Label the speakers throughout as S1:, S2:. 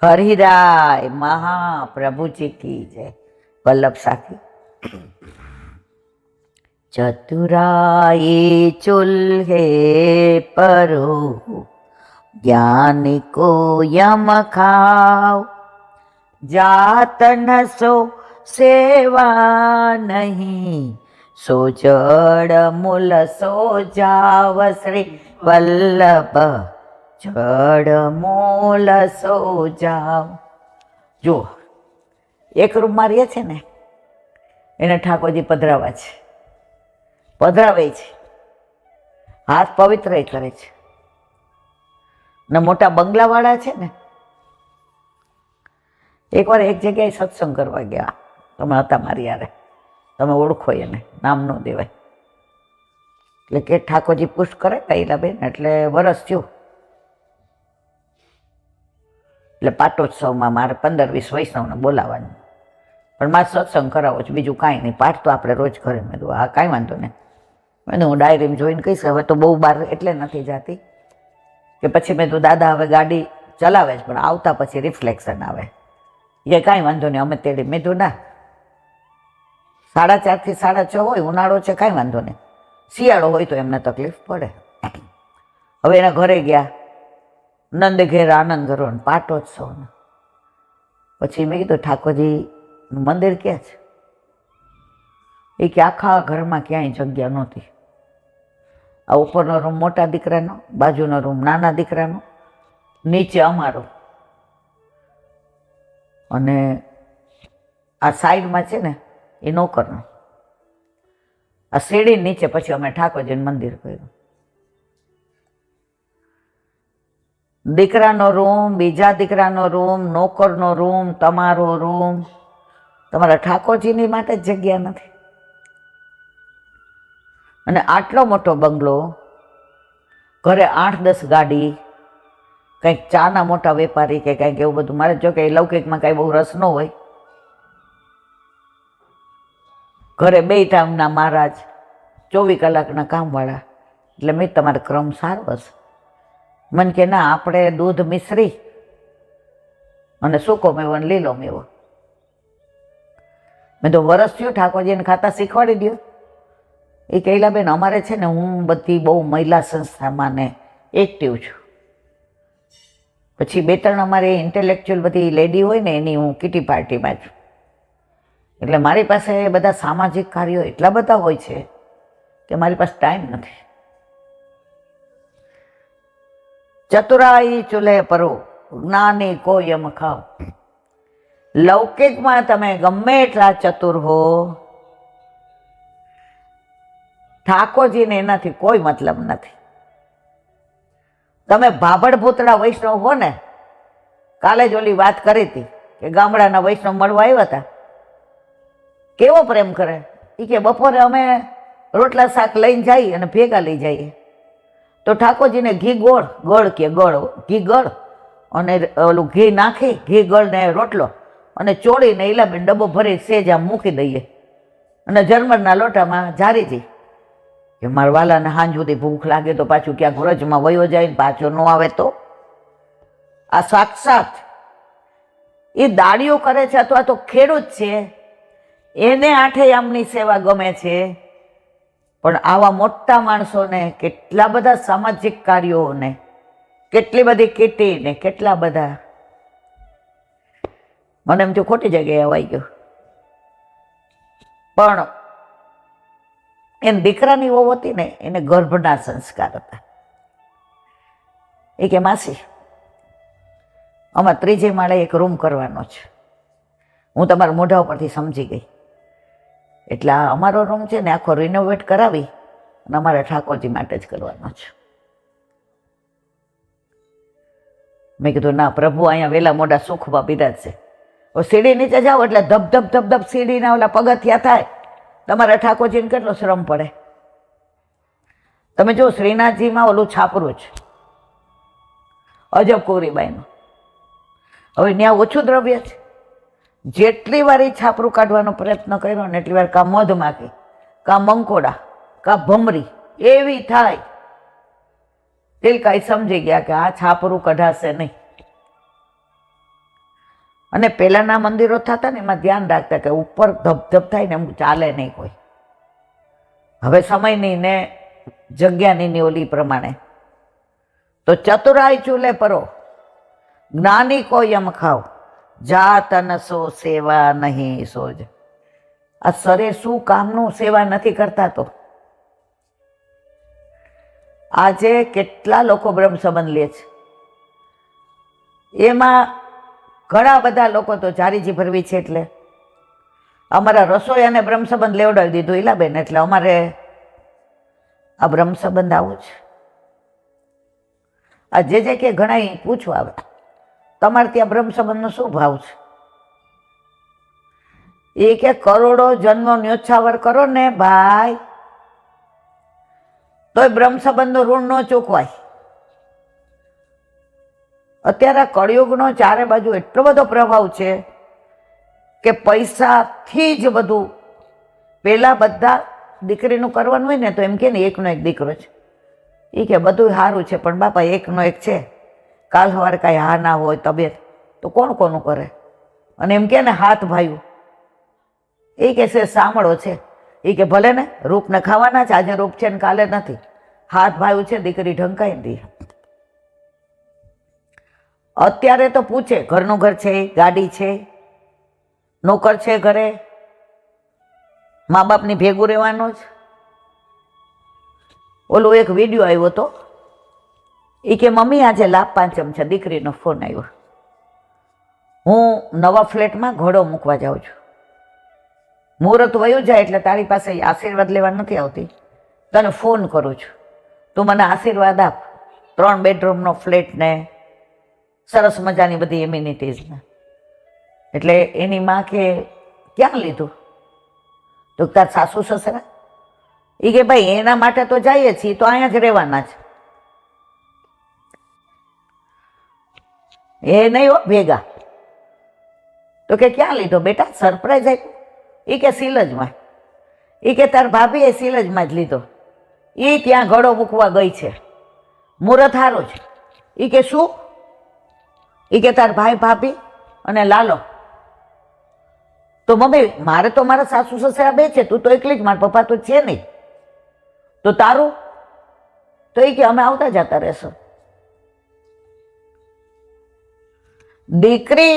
S1: हरिराय महाप्रभु जी की जय। वल्लभ साखी। चतुराई चूल्हे परो, ज्ञान को यम खाओ। जात न सो सेवा नहीं, सो जड़ मूल सो जाव। श्री वल्लभ जड़ मूल सो जाव। જો એક રૂમમાં રહે છે ને એને ઠાકોરજી પધરાવા છે, પધરાવે છે, હાથ પવિત્ર કરે છે. ને મોટા બંગલાવાળા છે ને, એકવાર એક જગ્યાએ સત્સંગ કરવા ગયા, તમે હતા મારી યારે, તમે ઓળખો એને, નામ ન દેવાય. એટલે કે ઠાકોરજી પુષ્ટ કરે કઈલાબેન, એટલે વરસ થયું. એટલે પાટોત્સવમાં મારે 15-20 વૈષ્ણવને બોલાવવાનું, પણ મારે સત્સંગ કરાવો છે, બીજું કાંઈ નહીં. પાઠ તો આપણે રોજ ઘરે. મેં કીધું હા કાંઈ વાંધો નહીં. મેં હું ડાયરીમાં જોઈને કહીશ. હવે તો બહુ બહાર એટલે નથી જાતી કે પછી મેં કીધું દાદા હવે ગાડી ચલાવે છે પણ આવતા પછી રિફ્લેક્શન આવે. એ કાંઈ વાંધો નહીં, અમે તેડી. મેં કીધું ના, 4:30 થી 6:30 હોય, ઉનાળો છે કાંઈ વાંધો નહીં, શિયાળો હોય તો એમને તકલીફ પડે. હવે એના ઘરે ગયા, નંદ ઘેર આનંદ કરો ને પાટોત્સવ ને. પછી મેં કીધું ઠાકોરજી મંદિર ક્યાં છે? એ કે આખા ઘરમાં ક્યાંય જગ્યા નહોતી. આ ઉપરનો રૂમ મોટા દીકરાનો, બાજુનો રૂમ નાના દીકરાનો, નીચે અમારો, અને આ સાઈડમાં છે ને એ નોકરનો. આ સીડી નીચે પછી અમે ઠાકોરજીનું મંદિર કર્યું. દીકરાનો રૂમ, બીજા દીકરાનો રૂમ, નોકરનો રૂમ, તમારો રૂમ. તમારા ઠાકોરજીની માટે જ જગ્યા નથી. અને આટલો મોટો બંગલો, ઘરે 8-10 ગાડી, કંઈક ચાના મોટા વેપારી કે કંઈક એવું બધું. મારે જો કે લૌકિકમાં કાંઈ બહુ રસ ન હોય. ઘરે 2 ટાઈમના મહારાજ, 24 કલાકના કામવાળા. એટલે મેં તમારો ક્રમ સારો હશે. મને કે ના, આપણે દૂધ મિશ્રી અને સૂકો મેવો અને લીલો મેવો. મેં તો વરસ થયું ઠાકોરજીને ખાતા શીખવાડી દો. એ કહેલા બેન અમારે છે ને, હું બધી બહુ મહિલા સંસ્થામાં ને એક્ટિવ છું. પછી 2-3 અમારે ઇન્ટેલેક્ચ્યુઅલ બધી લેડી હોય ને એની હું કિટી પાર્ટીમાં છું. એટલે મારી પાસે બધા સામાજિક કાર્યો એટલા બધા હોય છે કે મારી પાસે ટાઈમ નથી. ચતુરાઈ ચૂલ્હે પરો, જ્ઞાની કો યમ ખાઓ. લૌકિકમાં તમે ગમે એટલા ચતુર હો, ઠાકોરજીને એનાથી કોઈ મતલબ નથી. તમે ભાભડ ભૂતડા વૈષ્ણવ હો ને, કાલે જ ઓલી વાત કરી હતી કે ગામડાના વૈષ્ણવ મળવા આવ્યા હતા, કેવો પ્રેમ કરે. એ કે બપોરે અમે રોટલા શાક લઈને જઈએ અને ભેગા લઈ જઈએ તો ઠાકોરજીને ઘી ગોળ, ગળ કે ગળ, ઘી ગળ અને ઓલું ઘી નાખી, ઘી ગળ ને રોટલો અને ચોળીને ઈલાબેન ડબ્બો ભરી સેજ આમ મૂકી દઈએ અને જર્મનના લોટામાં જારી જઈ કે મારા વાલાને સાંજ સુધી ભૂખ લાગે તો પાછું ક્યાંક વ્રજમાં વયો જાય ને પાછો ન આવે તો. આ સાક્ષાત એ દાડીઓ કરે છે અથવા તો ખેડૂત છે, એને આઠે આમની સેવા ગમે છે. પણ આવા મોટા માણસોને, કેટલા બધા સામાજિક કાર્યોને, કેટલી બધી કીટીને, કેટલા બધા, મને એમ થયું ખોટી જગ્યાએ અવાઈ ગયો. પણ એમ દીકરાની વહુ હતી ને, એને ગર્ભના સંસ્કાર હતા. એ કે માસી આમાં 3જી માળે એક રૂમ કરવાનો છે, હું તમારા મોઢા ઉપરથી સમજી ગઈ. એટલે આ અમારો રૂમ છે ને આખો રિનોવેટ કરાવી અને અમારા ઠાકોરજી માટે જ કરવાનો છે. મેં કીધું ના, પ્રભુ અહીંયા વેલા મોડા સુખમાં બિરાજશે. સીડી નીચે જાઓ એટલે ધબ ધબ ધબ ધબ સીડીના ઓલા પગથિયા થાય. તમારા ઠાકોરજીને કેટલો શ્રમ પડે. તમે જો શ્રીનાથજીમાં ઓલું છાપરું છે અજબ કોરીબાઈનું, હવે ત્યાં ઓછું દ્રવ્ય છે. જેટલી વાર એ છાપરું કાઢવાનો પ્રયત્ન કર્યો ને એટલી વાર કાં મધમાખી, કાં મંકોડા, કાં ભમરી એવી થાય. તિલકાઈ સમજી ગયા કે આ છાપરું કઢાશે નહીં. અને પહેલાંના મંદિરો થતા ને એમાં ધ્યાન રાખતા કે ઉપર ધબધબ થાય ને એમ ચાલે નહીં કોઈ. હવે સમયની ને જગ્યાની ઓલી પ્રમાણે તો ચતુરાઈ ચૂલે પરો, જ્ઞાની કો યમ ખાવ, જાત ન સો સેવા નહીં સોજ. આ સરે શું કામનું સેવા નથી કરતા? તો આજે કેટલા લોકો બ્રહ્મ સંબંધ લે છે, એમાં ઘણા બધા લોકો તો ચારીજી ભરવી છે. એટલે અમારા રસોઈયાને બ્રહ્મ સંબંધ લેવડાવી દીધું ઈલાબેન, એટલે અમારે આ બ્રહ્મ સંબંધ આવું છે. આ જે કે ઘણા પૂછવા આવે તમારે ત્યાં બ્રહ્મ સંબંધનો શું ભાવ છે? એ કે કરોડો જન્મો ન્યોછાવર કરો ને ભાઈ તોય બ્રહ્મ સંબંધનું ઋણ ન ચૂકવાય. અત્યારે કળિયુગનો ચારે બાજુ એટલો બધો પ્રભાવ છે કે પૈસાથી જ બધું. પેલા બધા દીકરીનું કરવાનું હોય ને તો એમ કે ને એકનો એક દીકરો છે, એ કે બધું સારું છે પણ બાપા એકનો એક છે, કાલ સવારે કાંઈ હા ના હોય તબિયત તો કોણ કોનું કરે? અને એમ કે ને હાથ ભાઈઓ, એ કે છે સાંભળો છે, એ કે ભલે ને રૂપને ખાવાના છે, આજે રૂપ છે ને કાલે નથી. હાથ ભાઈઓ છે, દીકરી ઢંકાઈ દે. અત્યારે તો પૂછે ઘરનું ઘર છે, ગાડી છે, નોકર છે ઘરે, મા બાપની ભેગું રહેવાનું જ. ઓલો એક વિડીયો આવ્યો હતો, એ કે મમ્મી આજે લાભ પાંચમ છે, દીકરીનો ફોન આવ્યો, હું નવા ફ્લેટમાં ઘોડો મૂકવા જાઉં છું, મુહૂર્ત વયું જાય એટલે તારી પાસે આશીર્વાદ લેવા નથી આવતી, તને ફોન કરું છું, તું મને આશીર્વાદ આપ. 3 બેડરૂમનો ફ્લેટ ને સરસ મજાની બધી એમ્યુનિટીઝને. એટલે એની માં કે ક્યાં લીધું? તો તાર સાસુ સસરા? એ કે ભાઈ એના માટે તો જઈએ છીએ, તો અહીંયા જ રહેવાના છે, એ નહીં હો ભેગા. તો કે ક્યાં લીધો બેટા? સરપ્રાઈઝ આપ્યું? એ કે સિલજમાં. એ કે તાર ભાભી એ સિલજમાં જ લીધો, એ ત્યાં ઘડો મૂકવા ગઈ છે, મુહૂર્ત સારું છે. એ કે શું? એ કે તાર ભાઈ ભાભી અને લાલો. તો મમ્મી મારે તો મારા સાસુ સસરા બે છે, તું તો એકલી જ, મારા પપ્પા તો છે નહીં, તો તારું? તો એ કે અમે આવતા જતા રહેશો. દીકરી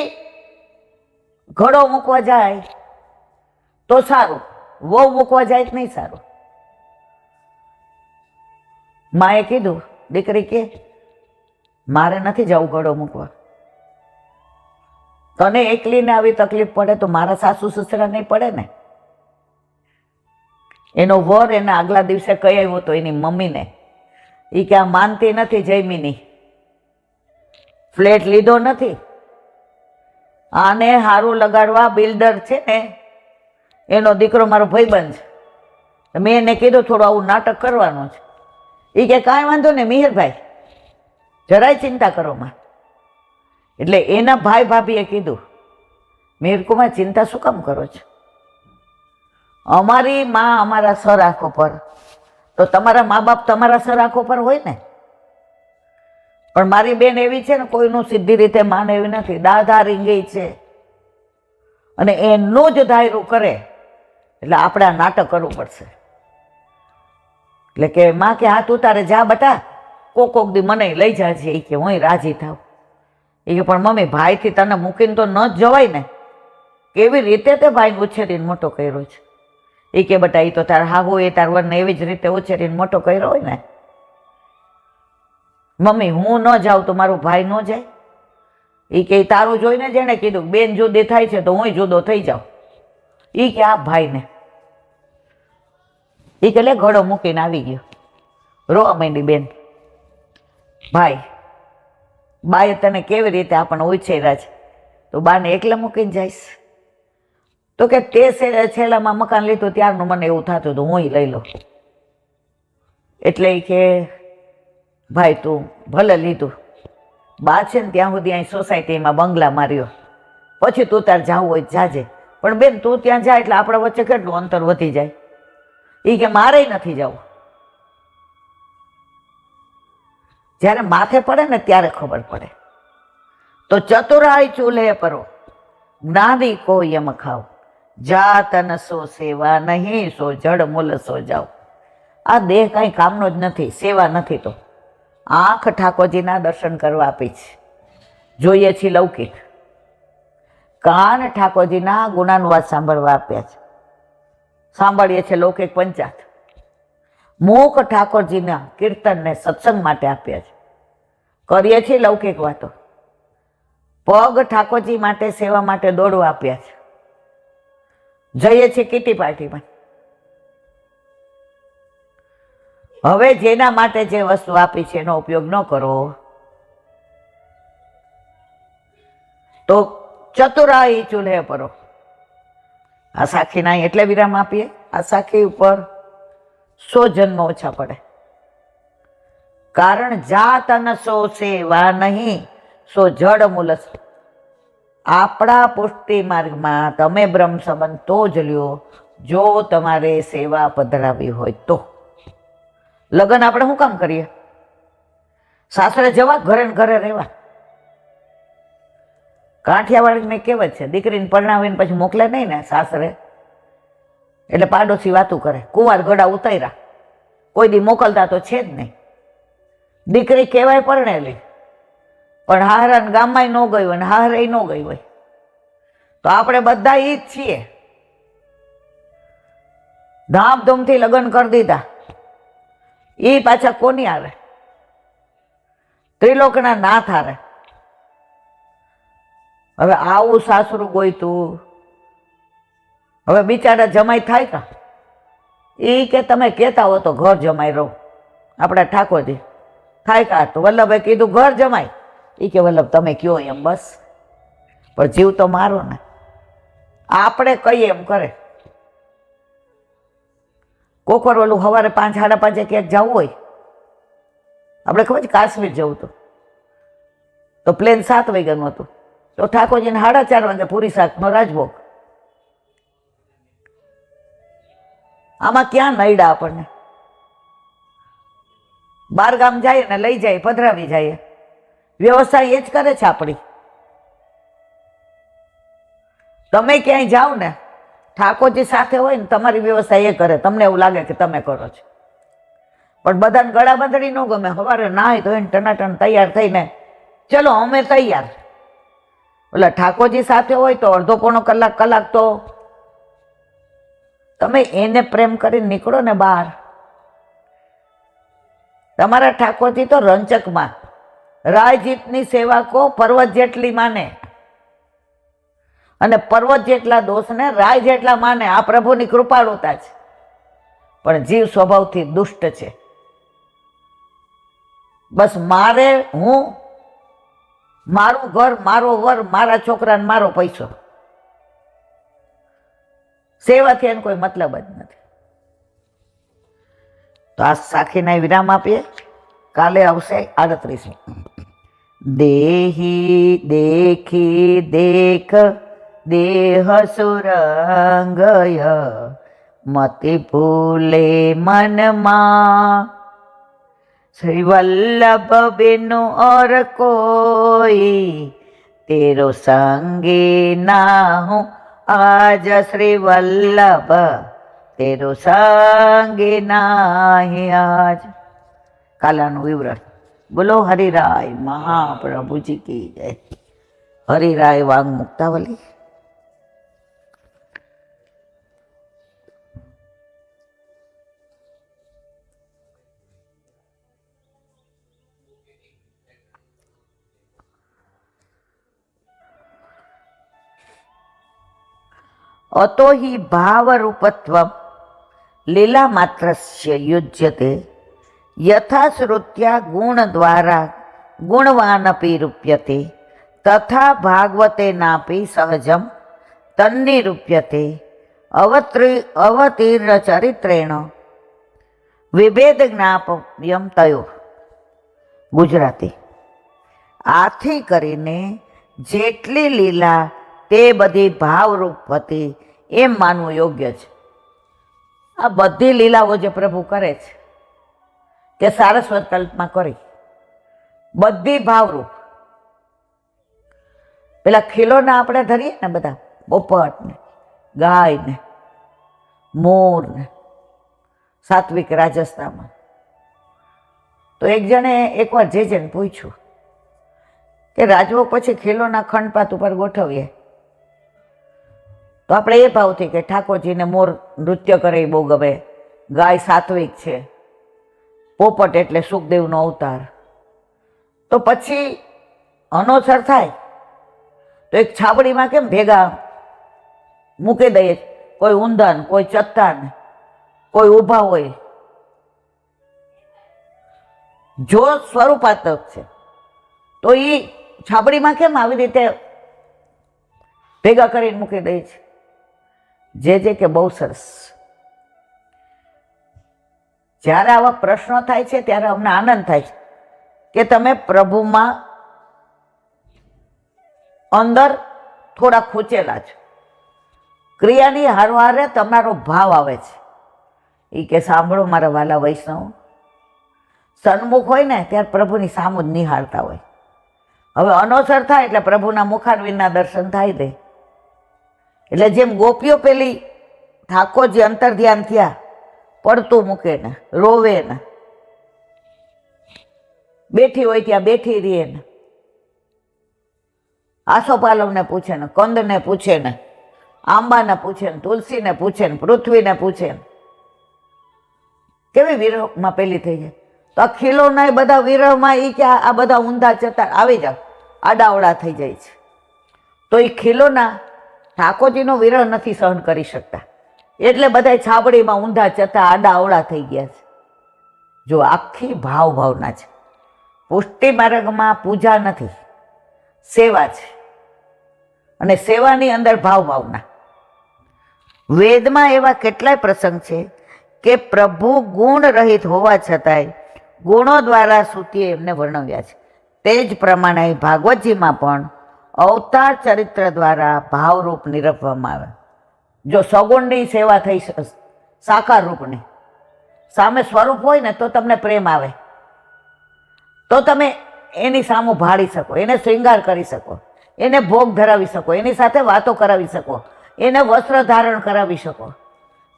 S1: ઘડો મૂકવા જાય તો સારું, વહુ મૂકવા જાય નહીં સારું. માએ કીધું, દીકરી કે મારે નથી જવું ઘડો મૂકવા, તને એકલીને આવી તકલીફ પડે તો મારા સાસુ સસરા નહીં પડે ને. એનો વર એને આગલા દિવસે કહી આવ્યો હતો એની મમ્મીને, એ કે આ માનતી નથી જયમીની, ફ્લેટ લીધો નથી, આને હારું લગાડવા બિલ્ડર છે ને એનો દીકરો મારો ભાઈબંધ છે, મેં એને કીધું થોડું આવું નાટક કરવાનું છે. એ કે કાંઈ વાંધો ને મિહિરભાઈ, જરાય ચિંતા કરો માં. એટલે એના ભાઈ ભાભીએ કીધું, મિહિરકુમાર ચિંતા શું કામ કરો છો? અમારી માં અમારા સર આંખો પર, તો તમારા મા બાપ તમારા સર આંખો પર હોય ને. પણ મારી બેન એવી છે ને, કોઈનું સીધી રીતે માને એવી નથી, દાદા રીંગી છે, અને એનું જ ધાયરું કરે. એટલે આપણે આ નાટક કરવું પડશે. એટલે કે માં કે હાથ ઉતારે, જા બટા, કોક દી મને લઈ જાજે. એ કે હું રાજી થાવ. એ કે પણ મમ્મી ભાઈથી તને મૂકીને તો ન જ જવાય ને, કેવી રીતે તે ભાઈને ઉછેરીને મોટો કર્યો છે. એ કે બટા એ તો તાર હાહુ એ તાર વરને એવી જ રીતે ઉછેરીને મોટો કર્યો હોય ને. મમ્મી હું ન જાઉં તો મારો ભાઈ ન જાય? એ કે તારું જોઈને જેને કીધું બેન જુદી થાય છે તો હું જુદો થઈ જાઉં. એ કે આ ભાઈને, એ કે લે ઘડો મૂકીને આવી ગયો, રોવા માંડી બેન. ભાઈ બાએ તને કેવી રીતે આપણને ઉછેર્યા છે, તો બાને એકલા મૂકીને જઈશ? તો કે તે છેલ્લામાં મકાન લીધું ત્યારનું મને એવું થતું હતું હું લઈ લઉં. એટલે કે ભાઈ તું ભલે લીધું, બા છે ને ત્યાં સુધી અહીં સોસાયટીમાં બંગલા માર્યો, પછી તું તાર જાવું હોય જાજે, પણ બેન તું ત્યાં જા એટલે આપણા વચ્ચે કેટલું અંતર વધી જાય. એ કે મારે નથી જવું. જ્યારે માથે પડે ને ત્યારે ખબર પડે. તો ચતુરાઈ ચૂલે પરો, જ્ઞાની કો યમ ખાવ, જાતન સો સેવા નહીં, સો જડ મૂલ સો જાવ. આ દેહ કાંઈ કામનો જ નથી, સેવા નથી. તો આંખ ઠાકોરજીના દર્શન કરવા આપી છે, જોઈએ છીએ લૌકિક. કાન ઠાકોરજીના ગુણાનુવાદ સાંભળવા આપ્યા છે, સાંભળીએ છીએ લૌકિક પંચાત. મુખ ઠાકોરજીના કીર્તનને સત્સંગ માટે આપ્યા છે, કરીએ છીએ લૌકિક વાતો. પગ ઠાકોરજી માટે સેવા માટે દોડવા આપ્યા છે, જઈએ છીએ કીટી પાર્ટીમાં. હવે જેના માટે જે વસ્તુ આપી છે એનો ઉપયોગ ન કરો તો ચતુરાઈ ચૂલ્હે પરો. આ સાખીના એટલે વિરામ આપીએ. આ સાખી ઉપર 100 જન્મ ઓછા પડે. કારણ જાત ન સો સેવા નહીં, સો જડ મૂલસ. આપણા પુષ્ટિ માર્ગમાં તમે બ્રહ્મ સંબંધ તો જ લ્યો જો તમારે સેવા પધરાવી હોય તો. લગ્ન આપણે શું કામ કરીએ? સાસરે જવા, ઘરે ને ઘરે રહેવા. કાઠિયાવાડીને કહેવત છે, દીકરીને પરણાવીને પછી મોકલે નહીં ને સાસરે, એટલે પાડોશી વાતું કરે, કુંવાર ઘડા ઉતાર્યા, કોઈ દી મોકલતા તો છે જ નહીં. દીકરી કહેવાય પરણેલી, પણ હારાને ગામમાં ન ગઈ હોય ને હારે ન ગઈ હોય. તો આપણે બધા ઈ જ છીએ. ધામધૂમથી લગ્ન કરી દીધા, એ પાછા કોની આવે? ત્રિલોકના નાથ હારે. હવે આવું સાસરું ગોઈતું, હવે બિચારા જમાઈ થાય કા? એ કે તમે કહેતા હો તો ઘર જમાઈ રહો. આપણા ઠાકોરજી થાય કા? તો વલ્લભે કીધું ઘર જમાય. એ કે વલ્લભ તમે કયો એમ બસ, પણ જીવ તો મારો ને. આપણે કહીએ એમ કરે. કોકર ઓલું સવારે 5 સાડા 5 ક્યાંક જવું હોય, આપણે ખબર છે કાશ્મીર જવું તો પ્લેન 7 વાગ્યાનું હતું, તો ઠાકોરજીને 4:30 વાગે પૂરી શાકનો રાજભોગ. આમાં ક્યાં નડ્યા આપણને? બાર ગામ જાય ને લઈ જાય, પધરાવી જાય. વ્યવસ્થા એ જ કરે છે આપણી. તમે ક્યાંય જાઓ ને, ઠાકોરજી સાથે હોય ને તમારી વ્યવસ્થા એ કરે. તમને એવું લાગે કે તમે કરો છો, પણ બધાને ગળા બંધડી ન ગમે. સવારે નાય તો એને ટનાટન તૈયાર થઈને ચલો અમે તૈયાર. એટલે ઠાકોરજી સાથે હોય તો અડધો પોણો કલાક તો તમે એને પ્રેમ કરીને નીકળો ને બહાર. તમારા ઠાકોરજી તો રંચકમાં રાયજીતની સેવા કો પર્વત જેટલી માને, અને પર્વત જેટલા દોષને રાય જેટલા માને. આ પ્રભુની કૃપાળુતા છે. પણ જીવ સ્વભાવથી દુષ્ટ છે. બસ મારે, હું, મારું ઘર, મારો વર, મારા છોકરાને મારો પૈસો. સેવાથી એને કોઈ મતલબ જ નથી. તો આ સાખીના વિરામ આપીએ. કાલે આવશે 38. દેહી દેખી દેખ દેહ સુરંગય, મતિ ભૂલે મનમાં. શ્રી વલ્લભ બિनु और कोई, तेरो संगे ना हूँ आज. श्री वल्लभ तेरो संगे नाही आज. કાલાનું વિવરણ. બોલો હરિરાય મહાપ્રભુજી કી જય. હરિરાય વાંગ મુક્તાવલી. अतो हि भावरूपत्वं लीला मात्रस्य युज्यते, यथा श्रुत्या गुण द्वारा गुणवानपि रूप्यते, तथा भागवते नापि सहजम तन्निरूप्यते. अवतीर्ण चरित्रेण विभेद ज्ञाप्यम तयो. गुजराती. आथी करीने जेटली लीला તે બધી ભાવરૂપ હતી એમ માનવું યોગ્ય છે. આ બધી લીલાઓ જે પ્રભુ કરે છે તે સારસ્વત કલ્પમાં કરી, બધી ભાવરૂપ. પેલા ખીલોના આપણે ધરીએ ને બધા, પોપટ ને ગાય ને મોર ને, સાત્વિક રાજસ્થાનમાં. તો એક જણે એકવાર જેને પૂછ્યું કે રાજવો પછી ખીલોના ખંડપાત ઉપર ગોઠવીએ તો આપણે એ ભાવથી કે ઠાકોરજીને મોર નૃત્ય કરે એ બહુ ગમે, ગાય સાત્વિક છે, પોપટ એટલે સુખદેવનો અવતાર. તો પછી અનોસર થાય તો એક છાબડીમાં કેમ ભેગા મૂકી દઈએ, કોઈ ઊંધા કોઈ ચત્તા, કોઈ ઊભા હોય. જો સ્વરૂપાત્મક છે તો એ છાબડીમાં કેમ આવી રીતે ભેગા કરીને મૂકી દે છે? જે કે બહુ સરસ. જ્યારે આવા પ્રશ્નો થાય છે ત્યારે અમને આનંદ થાય છે કે તમે પ્રભુમાં અંદર થોડા ખૂંચેલા છો. ક્રિયાની હારવારે તમારો ભાવ આવે છે. એ કે સાંભળો મારા વાલા વૈષ્ણવ, સન્મુખ હોય ને ત્યારે પ્રભુની સામુ જ નિહાળતા હોય. હવે અનોસર થાય એટલે પ્રભુના મુખારવિંદના દર્શન થાય દે. એટલે જેમ ગોપીઓ પેલી ઠાકોરજી અંતર ધ્યાન થયા, પડતું મૂકે ને, રોવે ને, બેઠી હોય ત્યાં બેઠી રહે ને, આસોપાલવને પૂછે ને, કંદને પૂછે ને, આંબાને પૂછે ને, તુલસીને પૂછે ને, પૃથ્વીને પૂછે ને, કેવી વિરહમાં પેલી થઈ જાય. તો આ ખીલોના બધા વિરહમાં એ કે આ બધા ઊંધા ચતા આવી જાવ, આડાવડા થઈ જાય છે. તો એ ખીલોના ઠાકોરજીનો વિરહ નથી સહન કરી શકતા, એટલે બધા છાબડીમાં ઊંધા ચતા આડાવડા થઈ ગયા છે. જો આખી ભાવના છે. પુષ્ટિ માર્ગમાં પૂજા નથી, સેવા છે, અને સેવાની અંદર ભાવના. વેદમાં એવા કેટલાય પ્રસંગ છે કે પ્રભુ ગુણ રહિત હોવા છતાંય ગુણો દ્વારા શ્રુતિએ એમને વર્ણવ્યા છે. તે જ પ્રમાણે ભાગવતજીમાં પણ અવતાર ચરિત્ર દ્વારા ભાવરૂપ નિરપવામાં આવે. જો સગુણની સેવા થઈ, સાકાર રૂપની સામે સ્વરૂપ હોય ને તો તમને પ્રેમ આવે, તો તમે એની સામું ભાળી શકો, એને શ્રૃંગાર કરી શકો, એને ભોગ ધરાવી શકો, એની સાથે વાતો કરાવી શકો, એને વસ્ત્ર ધારણ કરાવી શકો.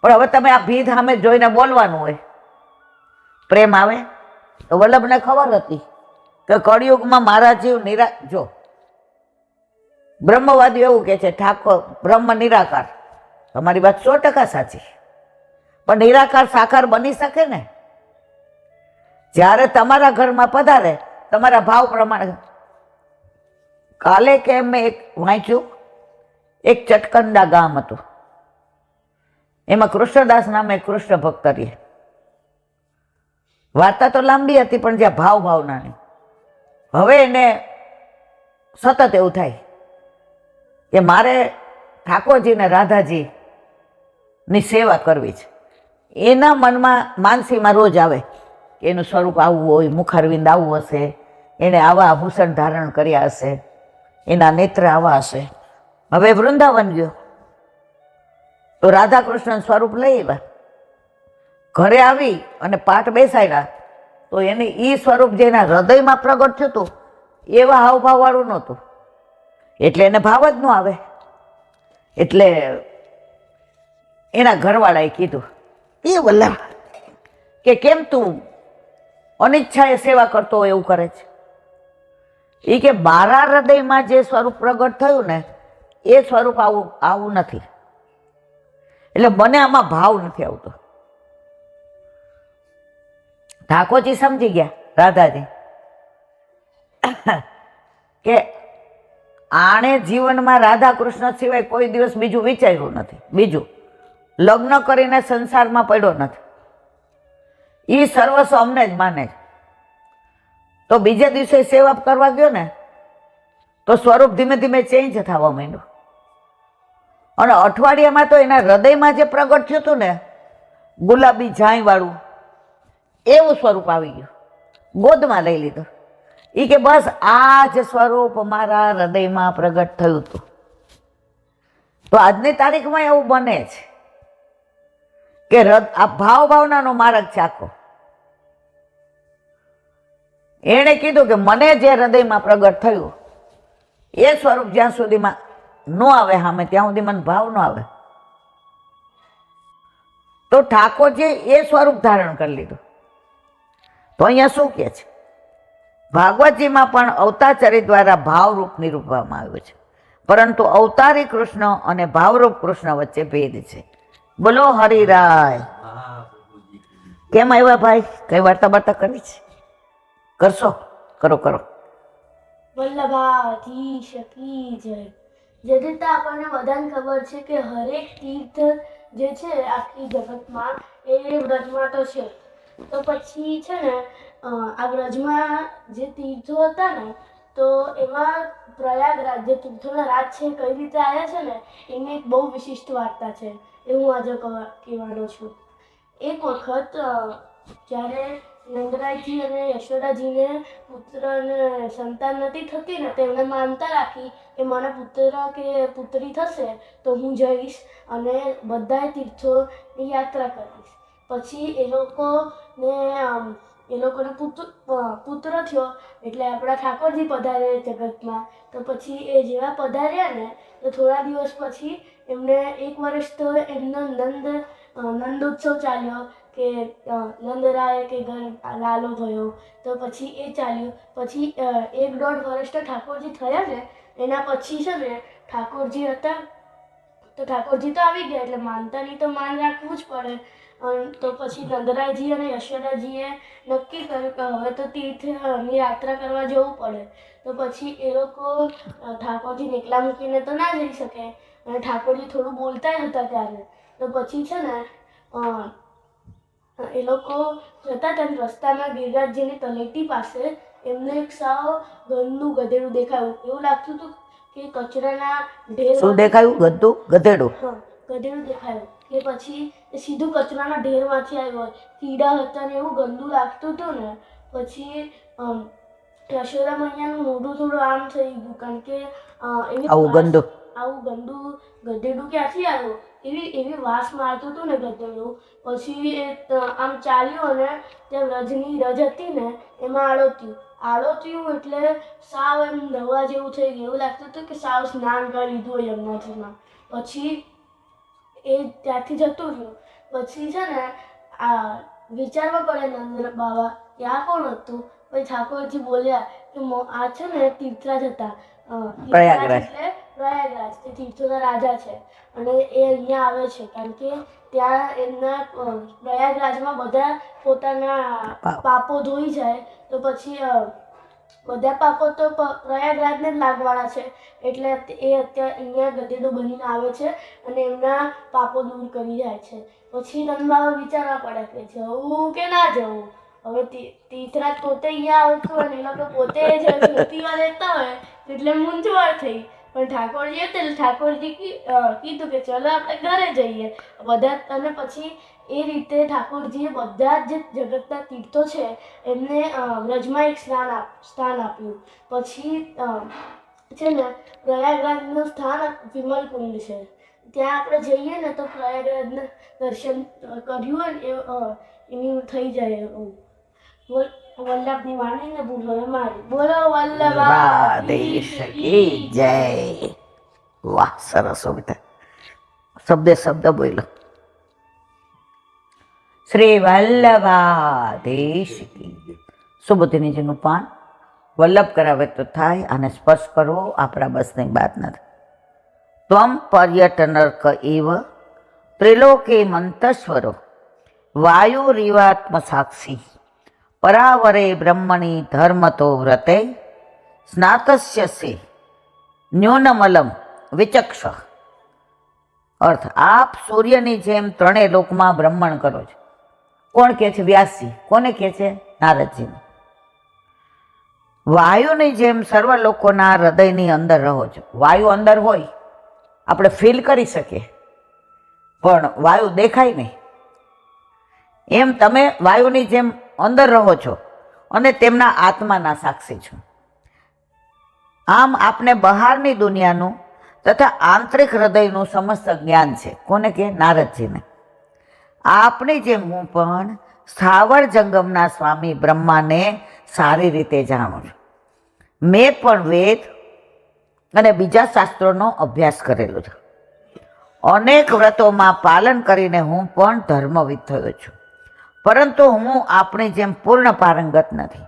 S1: પણ હવે તમે આ ભીધ સામે જોઈને બોલવાનું હોય, પ્રેમ આવે? તો વલ્લભને ખબર હતી કે કળિયુગમાં મારા જીવ જો બ્રહ્મવાદીઓ એવું કે છે ઠાકોર બ્રહ્મ નિરાકાર. તમારી વાત 100% સાચી, પણ નિરાકાર સાકાર બની શકે ને જ્યારે તમારા ઘરમાં પધારે, તમારા ભાવ પ્રમાણે. કાલે કે મેં એક વાંચ્યું, એક ચટકંડા ગામ હતું, એમાં કૃષ્ણદાસ નામે કૃષ્ણ ભક્ત રહે. વાર્તા તો લાંબી હતી પણ જ્યાં ભાવના નહીં. હવે એને સતત એવું થાય કે મારે ઠાકોરજી ને રાધાજી ની સેવા કરવી છે. એના મનમાં માનસીમાં રોજ આવે કે એનું સ્વરૂપ આવું હોય, મુખારવિંદ આવું હશે, એને આવા આભૂષણ ધારણ કર્યા હશે, એના નેત્ર આવા હશે. હવે વૃંદાવન ગયો તો રાધા કૃષ્ણ સ્વરૂપ લઈ આવ્યા, ઘરે આવી અને પાઠ બેસાડ્યા તો એને એ સ્વરૂપ જેના હૃદયમાં પ્રગટ થયું હતું એવા હાવભાવ વાળું નહોતું, એટલે એને ભાવ જ ન આવે. એટલે એના ઘરવાળાએ કીધું, એ વલ્લભ કે કેમ તું અનિચ્છાએ સેવા કરતો હોય એવું કરે છે? એ કે મારા હૃદયમાં જે સ્વરૂપ પ્રગટ થયું ને એ સ્વરૂપ આવું નથી, એટલે મને આમાં ભાવ નથી આવતો. ઠાકોરજી સમજી ગયા, રાધાજી, કે આણે જીવનમાં રાધા કૃષ્ણ સિવાય કોઈ દિવસ બીજું વિચાર્યું નથી, બીજું લગ્ન કરીને સંસારમાં પડ્યો નથી, એ સર્વસ્વ અમને જ માને છે. તો બીજા દિવસે સેવા કરવા ગયો ને તો સ્વરૂપ ધીમે ધીમે ચેન્જ થવા માંડ્યું, અને અઠવાડિયામાં તો એના હૃદયમાં જે પ્રગટ થયું હતું ને ગુલાબી ઝાંય વાળું એવું સ્વરૂપ આવી ગયું, ગોદમાં લઈ લીધું. એ કે બસ આ જ સ્વરૂપ મારા હૃદયમાં પ્રગટ થયું હતું. તો આજની તારીખમાં એવું બને છે કે આ ભાવનાનો માર્ગ છે આખો. એણે કીધું કે મને જે હૃદયમાં પ્રગટ થયું એ સ્વરૂપ જ્યાં સુધીમાં ન આવે સામે ત્યાં સુધી મને ભાવ ન આવે. તો ઠાકોરજી એ સ્વરૂપ ધારણ કરી લીધું. તો અહીંયા શું કહે છે? ભાગવતજીમાં પણ અવતારચરિત દ્વારા ભાવરૂપ નિરૂપવામાં આવ્યું છે, પરંતુ અવતારી કૃષ્ણ અને ભાવરૂપ કૃષ્ણ વચ્ચે ભેદ છે. બોલો હરિરાય. કેમ આવ્યા ભાઈ? કઈ વાર્તા બાર્તા કરવી છે? કરશો? કરો કરો.
S2: વલ્લભાધીશ કી જય. જે રીતે આપણને બધાને ખબર છે કે હરેક તીર્થ જે છે આખી જગતમાં એ વ્રજમાં તો છે. તો પછી છે ને આ વ્રજમાં જે તીર્થો હતા ને, તો એમાં પ્રયાગરાજ જે તીર્થોના રાજ છે કઈ રીતે આવ્યા છે ને એની એક બહુ વિશિષ્ટ વાર્તા છે. એ હું આજે કહેવાનો છું. એક વખત જ્યારે નંદરાયજી અને યશોદાજીને પુત્ર અને સંતાન નથી થતી ને, તેમણે માનતા રાખી કે મને પુત્ર કે પુત્રી થશે તો હું જઈશ અને બધા તીર્થોની યાત્રા કરીશ. પછી એ લોકોને પુત્ર થયો એટલે આપણા ઠાકોરજી પધાર્યા જગતમાં. તો પછી એ જેવા પધાર્યા ને તો થોડા દિવસ પછી એમને 1 વર્ષ તો એમનો નંદોત્સવ ચાલ્યો કે નંદરાય કે ઘર લાલો થયો. તો પછી એ ચાલ્યું. પછી 1-1.5 વર્ષ તો ઠાકોરજી થયા ને, એના પછી છે ને ઠાકોરજી હતા તો ઠાકોરજી તો આવી ગયા એટલે માનતાની તો માન રાખવું જ પડે. તો પછી નંદરાયજી અને યશોદાજીએ નક્કી કર્યું કે હવે તો તીર્થની યાત્રા કરવા જવું પડે. તો પછી એ લોકો ઠાકોરજીને એકલા મૂકીને તો ના જઈ શકે અને ઠાકોરજી થોડું બોલતા હતા ત્યારે. તો પછી છે ને એ લોકો જતા હતા રસ્તામાં ગિરિરાજજીની તલેટી પાસે એમને એક સાવ ગંદનું ગધેડું દેખાયું. એવું લાગતું હતું કે કચરાના ઢેર.
S1: શું દેખાયું? ગધેડું?
S2: હા, ગધેડું દેખાયું. કે પછી એ સીધું કચરાના ઢેરમાંથી આવ્યું હોય. કીડા હતા ને એવું ગંદુ લાગતું હતું ને. પછી યશોદા મૈયાનું મોઢું થોડું આમ થઈ ગયું, કારણ કે આવું ગંદુ ગધેડું ક્યાંથી આવ્યું એવી વાસ મારતું હતું ને ગધેડું. પછી એ આમ ચાલ્યું અને ત્યાં વ્રજની રજ હતી ને એમાં આળોત્યું એટલે સાવ એમ નવા જેવું થઈ ગયું. એવું લાગતું હતું કે સાવ સ્નાન કરી લીધું હોય યમુનાજીમાં. પછી એ ત્યાંથી જતું રહ્યું. પછી છે ને આ વિચારવા પડે નંદ બાબા કે આ કોણ હતું. પછી ઠાકોરજી બોલ્યા કે આ છે ને તીર્થરાજ હતા. પ્રયાગરાજ તે તીર્થોના રાજા છે અને એ અહીંયા આવે છે કારણ કે ત્યાં એમના પ્રયાગરાજમાં બધા પોતાના પાપો ધોઈ જાય. તો પછી બધા પાપો તો પ્રયાગરાજને જ લાગવાના છે એટલે એ અત્યારે અહીંયા ગધેડું બનીને આવે છે અને એમના પાપો દૂર કરી જાય છે. પછી નંદબાબા વિચારવા પડે કે જવું કે ના જવું. હવે તીર્થરાજ પોતે અહીંયા આવતું અને એ લોકો પોતે જ ધરતીમાં રહેતા હોય એટલે મૂંઝવણ થઈ. પણ ઠાકોરજી કીધું કે ચલો આપણે ઘરે જઈએ બધા. અને પછી એ રીતે ઠાકોરજીએ બધા જ જગતના તીર્થો છે એમને વ્રજમાં એક સ્થાન આપ્યું. પછી છે ને પ્રયાગરાજનું સ્થાન વિમલ કુંડ છે. ત્યાં આપણે જઈએ ને તો પ્રયાગરાજના દર્શન કર્યું હોય ને એની થઈ જાય. વલ્લભની વાણીને ભૂલો મારી. બોલો
S1: વલ્લભાધીશ કી જય. વાહ, સરસ હો બેટા, શબ્દ બોલો. શ્રી વલ્લભાધીશ કી. સુબુદ્ધિનીજીનું પાન વલ્લભ કરાવે તો થાય, અને સ્પર્શ કરવો આપણા બસની વાત નથી. ત્વમ પર્યટનર્ક એવ ત્રિલોકે મંતસ્વરો વાયુરીવાત્મ સાક્ષી પરાવરે બ્રહ્મણી ધર્મતો વ્રતે સ્નાતસ્ય સે ન્યૂનમલમ વિચક્ષ. અર્થ, આપ સૂર્યની જેમ 3 લોકમાં બ્રહ્મણ કરો છો. કોણ કહે છે? વ્યાસજી. કોને કહે છે? નારદજીને. વાયુની જેમ સર્વ લોકોના હૃદયની અંદર રહો છો. વાયુ અંદર હોય, આપણે ફીલ કરી શકીએ, પણ વાયુ દેખાય નહીં. એમ તમે વાયુની જેમ અંદર રહો છો અને તેમના આત્માના સાક્ષી છો. આમ આપને બહારની દુનિયાનું તથા આંતરિક હૃદયનું સમસ્ત જ્ઞાન છે. કોને કે? નારદજીને. આપની જેમ હું પણ સ્થાવર જંગમના સ્વામી બ્રહ્માને સારી રીતે જાણું છું. મેં પણ વેદ અને બીજા શાસ્ત્રોનો અભ્યાસ કરેલો છે. અનેક વ્રતોમાં પાલન કરીને હું પણ ધર્મવિદ થયો છું, પરંતુ હું આપણી જેમ પૂર્ણ પારંગત નથી.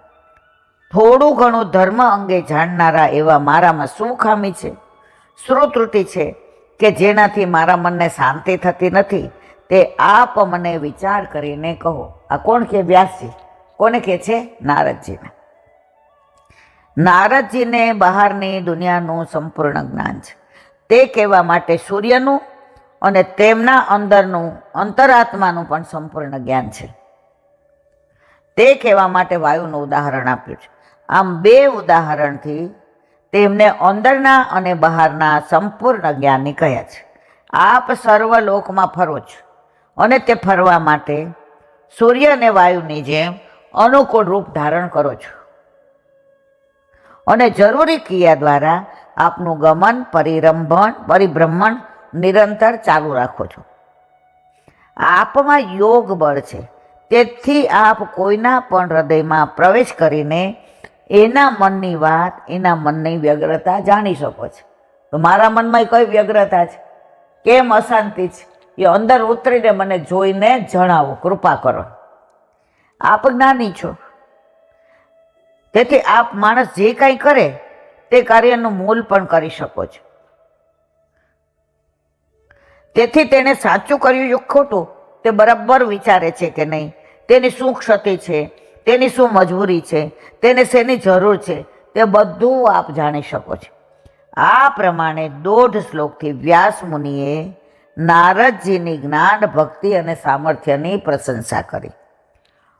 S1: થોડું ઘણું ધર્મ અંગે જાણનારા એવા મારામાં શું ખામી છે, શું ત્રુટિ છે કે જેનાથી મારા મનને શાંતિ થતી નથી, તે આપ મને વિચાર કરીને કહો. આ કોણ કે? વ્યાસજી. કોને કે છે? નારદજીને. નારદજીને બહારની દુનિયાનું સંપૂર્ણ જ્ઞાન છે. તે કહેવા માટે સૂર્યનું અને તેમના અંદરનું અંતરાત્માનું પણ સંપૂર્ણ જ્ઞાન છે. તે કહેવા માટે વાયુનું ઉદાહરણ આપ્યું છે. આમ બે ઉદાહરણથી તેમને અંદરના અને બહારના સંપૂર્ણ જ્ઞાની કહ્યા છે. આપ સર્વલોકમાં ફરો છો અને તે ફરવા માટે સૂર્ય અને વાયુની જેમ અનુકૂળ રૂપ ધારણ કરો છો અને જરૂરી ક્રિયા દ્વારા આપનું ગમન પરિભ્રમણ નિરંતર ચાલુ રાખો છો. આપમાં યોગ બળ છે, તેથી આપ કોઈના પણ હૃદયમાં પ્રવેશ કરીને એના મનની વાત, એના મનની વ્યગ્રતા જાણી શકો છો. તો મારા મનમાં કઈ વ્યગ્રતા છે, કેમ અશાંતિ છે, એ અંદર ઉતરીને મને જોઈને જણાવો, કૃપા કરો. આપ જ્ઞાની છો, તેથી આપ માણસ જે કંઈ કરે તે કાર્યનું મૂલ પણ કરી શકો છો. તેથી તેને સાચું કર્યું કે ખોટું તે બરાબર વિચારે છે કે નહીં, તેની શું ક્ષતિ છે, તેની શું મજબૂરી છે, તેને શેની જરૂર છે, તે બધું આપ જાણી શકો છો. આ પ્રમાણે 1.5 શ્લોકથી વ્યાસ મુનિએ નારદજીની જ્ઞાન, ભક્તિ અને સામર્થ્યની પ્રશંસા કરી.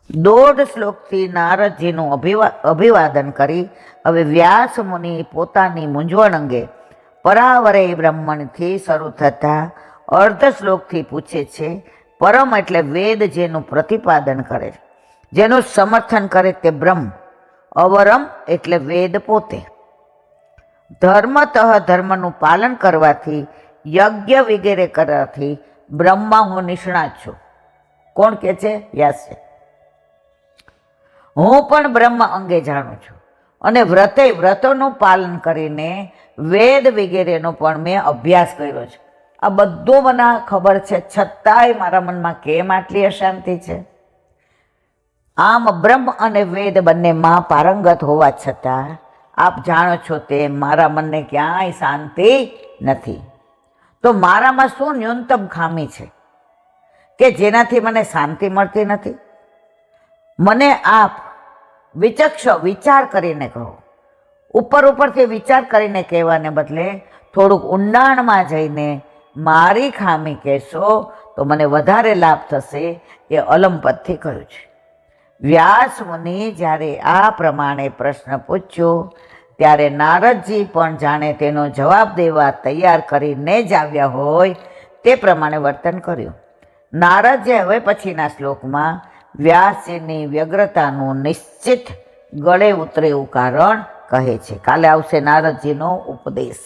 S1: 1.5 શ્લોકથી નારદજીનું અભિવાદન કરી હવે વ્યાસ મુનિ પોતાની મૂંઝવણ અંગે પરાવરે બ્રહ્મણથી શરૂ થતા અર્ધ શ્લોકથી પૂછે છે. પરમ એટલે વેદ જેનું પ્રતિપાદન કરે, જેનું સમર્થન કરે તે બ્રહ્મ. અવરમ એટલે વેદ પોતે. ધર્મતઃ ધર્મનું પાલન કરવાથી, યજ્ઞ વગેરે કરવાથી બ્રહ્મા હું નિષ્ણાત છું. કોણ કે છે? વ્યાસ છે. હું પણ બ્રહ્મ અંગે જાણું છું અને વ્રતોનું પાલન કરીને વેદ વગેરેનો પણ મેં અભ્યાસ કર્યો છે. આ બધું મને ખબર છે, છતાંય મારા મનમાં કેમ આટલી અશાંતિ છે? આમ બ્રહ્મ અને વેદ બંનેમાં પારંગત હોવા છતાં આપ જાણો છો તેમ મારા મનને ક્યાંય શાંતિ નથી. તો મારામાં શું ન્યૂનતમ ખામી છે કે જેનાથી મને શાંતિ મળતી નથી? મને આપ વિચાર કરીને કહો. ઉપરથી વિચાર કરીને કહેવાને બદલે થોડુંક ઊંડાણમાં જઈને મારી ખામી કહેશો તો મને વધારે લાભ થશે, એ અલમપદથી કહ્યું છે. વ્યાસ મુનિ જ્યારે આ પ્રમાણે પ્રશ્ન પૂછ્યો ત્યારે નારદજી પણ જાણે તેનો જવાબ દેવા તૈયાર કરીને જ આવ્યા હોય તે પ્રમાણે વર્તન કર્યું. નારદજી હવે પછીના શ્લોકમાં વ્યાસજીની વ્યગ્રતાનું નિશ્ચિત ગળે ઉતરે એવું કારણ કહે છે. કાલે આવશે નારદજીનો ઉપદેશ.